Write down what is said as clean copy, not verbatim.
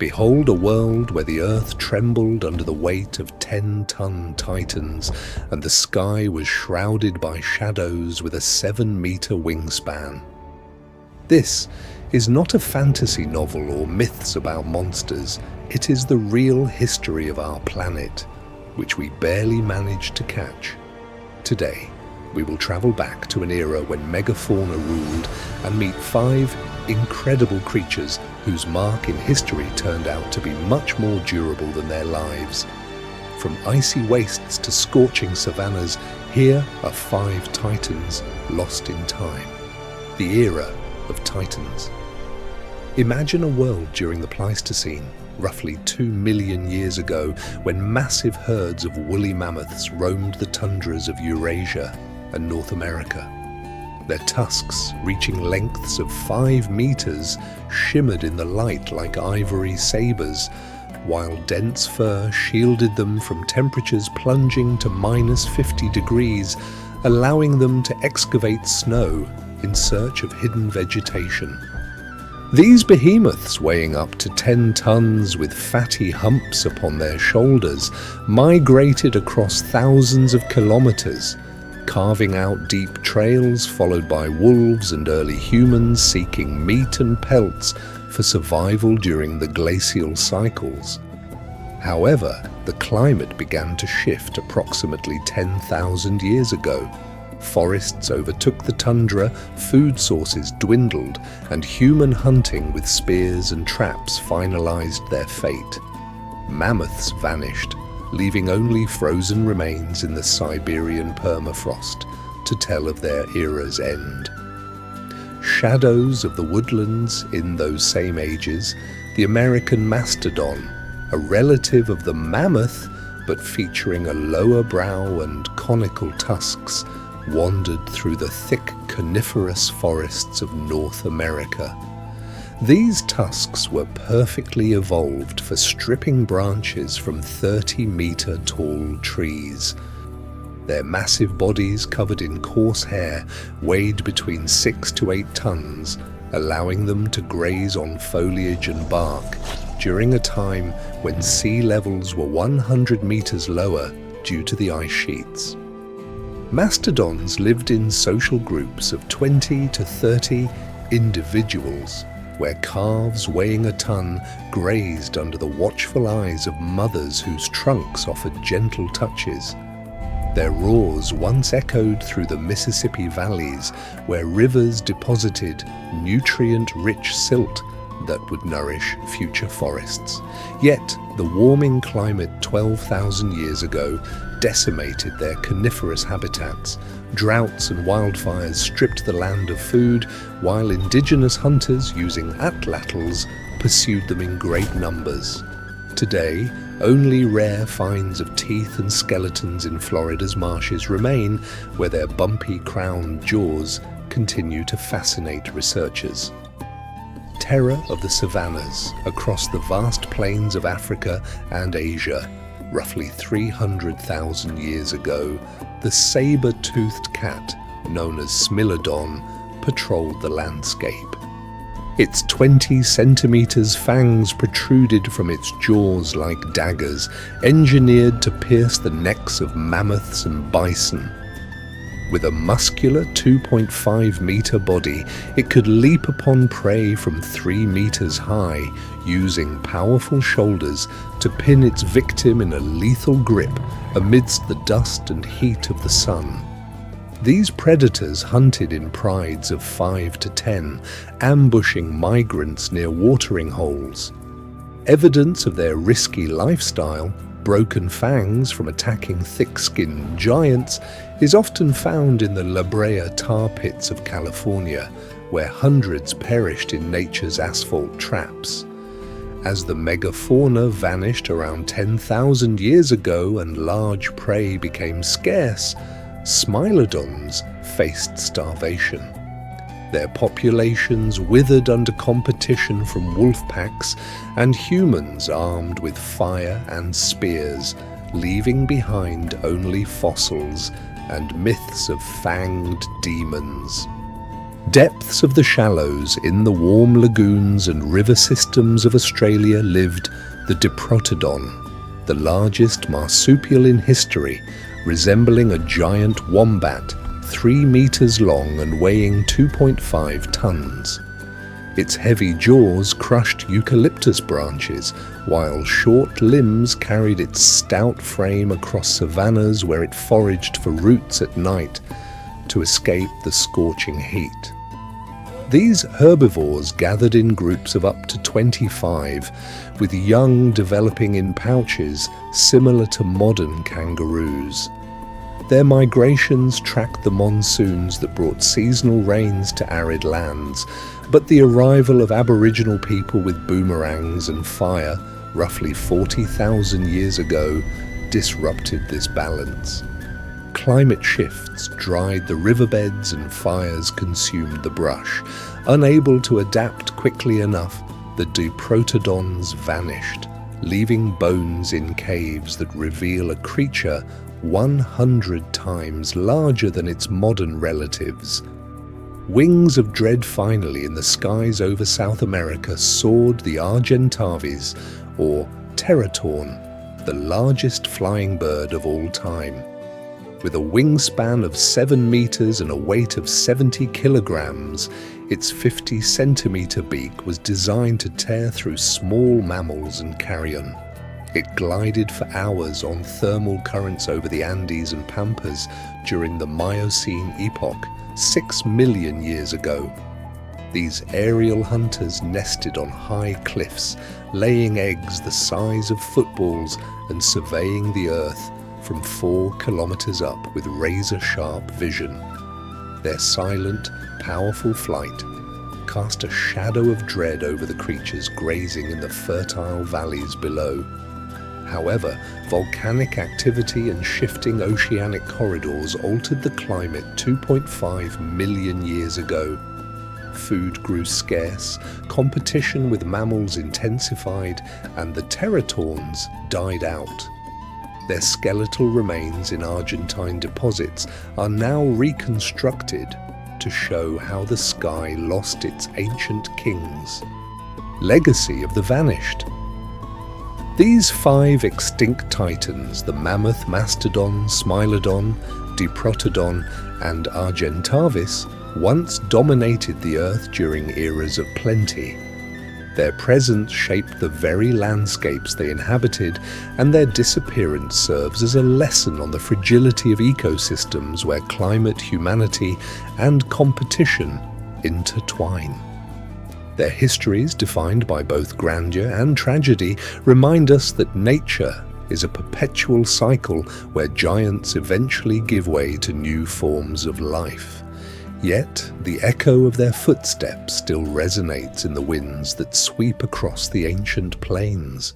Behold a world where the earth trembled under the weight of 10-ton titans, and the sky was shrouded by shadows with a 7-meter wingspan. This is not a fantasy novel or myths about monsters. It is the real history of our planet, which we barely managed to catch. Today, we will travel back to an era when megafauna ruled and meet 5 incredible creatures whose mark in history turned out to be much more durable than their lives. From icy wastes to scorching savannas, here are 5 titans lost in time. The era of titans. Imagine a world during the Pleistocene, roughly 2 million years ago, when massive herds of woolly mammoths roamed the tundras of Eurasia and North America. Their tusks, reaching lengths of 5 meters, shimmered in the light like ivory sabers, while dense fur shielded them from temperatures plunging to -50 degrees, allowing them to excavate snow in search of hidden vegetation. These behemoths, weighing up to 10 tons with fatty humps upon their shoulders, migrated across thousands of kilometers, carving out deep trails followed by wolves and early humans seeking meat and pelts for survival during the glacial cycles. However, the climate began to shift approximately 10,000 years ago. Forests overtook the tundra, food sources dwindled, and human hunting with spears and traps finalized their fate. Mammoths vanished, leaving only frozen remains in the Siberian permafrost to tell of their era's end. Shadows of the woodlands in those same ages, the American mastodon, a relative of the mammoth but featuring a lower brow and conical tusks, wandered through the thick coniferous forests of North America. These tusks were perfectly evolved for stripping branches from 30-meter tall trees. Their massive bodies covered in coarse hair weighed between 6 to 8 tons, allowing them to graze on foliage and bark during a time when sea levels were 100 meters lower due to the ice sheets. Mastodons lived in social groups of 20 to 30 individuals, where calves weighing a ton grazed under the watchful eyes of mothers whose trunks offered gentle touches. Their roars once echoed through the Mississippi valleys, where rivers deposited nutrient-rich silt that would nourish future forests. Yet, the warming climate 12,000 years ago decimated their coniferous habitats. Droughts and wildfires stripped the land of food, while indigenous hunters using atlatls pursued them in great numbers. Today, only rare finds of teeth and skeletons in Florida's marshes remain, where their bumpy crowned jaws continue to fascinate researchers. Terror of the savannas across the vast plains of Africa and Asia. Roughly 300,000 years ago, the saber-toothed cat, known as Smilodon, patrolled the landscape. Its 20 centimeters fangs protruded from its jaws like daggers, engineered to pierce the necks of mammoths and bison. With a muscular 2.5-meter body, it could leap upon prey from 3 meters high, using powerful shoulders to pin its victim in a lethal grip amidst the dust and heat of the sun. These predators hunted in prides of 5 to 10, ambushing migrants near watering holes. Evidence of their risky lifestyle, broken fangs from attacking thick-skinned giants, is often found in the La Brea tar pits of California, where hundreds perished in nature's asphalt traps. As the megafauna vanished around 10,000 years ago and large prey became scarce, Smilodons faced starvation. Their populations withered under competition from wolf packs and humans armed with fire and spears, leaving behind only fossils and myths of fanged demons. Depths of the shallows in the warm lagoons and river systems of Australia lived the Diprotodon, the largest marsupial in history, resembling a giant wombat, 3 meters long and weighing 2.5 tons. Its heavy jaws crushed eucalyptus branches, while short limbs carried its stout frame across savannas where it foraged for roots at night to escape the scorching heat. These herbivores gathered in groups of up to 25, with young developing in pouches similar to modern kangaroos. Their migrations tracked the monsoons that brought seasonal rains to arid lands, but the arrival of Aboriginal people with boomerangs and fire, roughly 40,000 years ago, disrupted this balance. Climate shifts dried the riverbeds and fires consumed the brush. Unable to adapt quickly enough, the Diprotodons vanished, leaving bones in caves that reveal a creature 100 times larger than its modern relatives. Wings of dread finally in the skies over South America soared the Argentavis, or teratorn, the largest flying bird of all time. With a wingspan of 7 meters and a weight of 70 kilograms, its 50-centimeter beak was designed to tear through small mammals and carrion. It glided for hours on thermal currents over the Andes and Pampas during the Miocene epoch, 6 million years ago. These aerial hunters nested on high cliffs, laying eggs the size of footballs and surveying the earth from 4 kilometers up with razor-sharp vision. Their silent, powerful flight cast a shadow of dread over the creatures grazing in the fertile valleys below. However, volcanic activity and shifting oceanic corridors altered the climate 2.5 million years ago. Food grew scarce, competition with mammals intensified, and the teratorns died out. Their skeletal remains in Argentine deposits are now reconstructed to show how the sky lost its ancient kings. Legacy of the vanished. These 5 extinct titans, the mammoth, mastodon, smilodon, diprotodon, and Argentavis, once dominated the earth during eras of plenty. Their presence shaped the very landscapes they inhabited, and their disappearance serves as a lesson on the fragility of ecosystems where climate, humanity, and competition intertwine. Their histories, defined by both grandeur and tragedy, remind us that nature is a perpetual cycle where giants eventually give way to new forms of life. Yet, the echo of their footsteps still resonates in the winds that sweep across the ancient plains.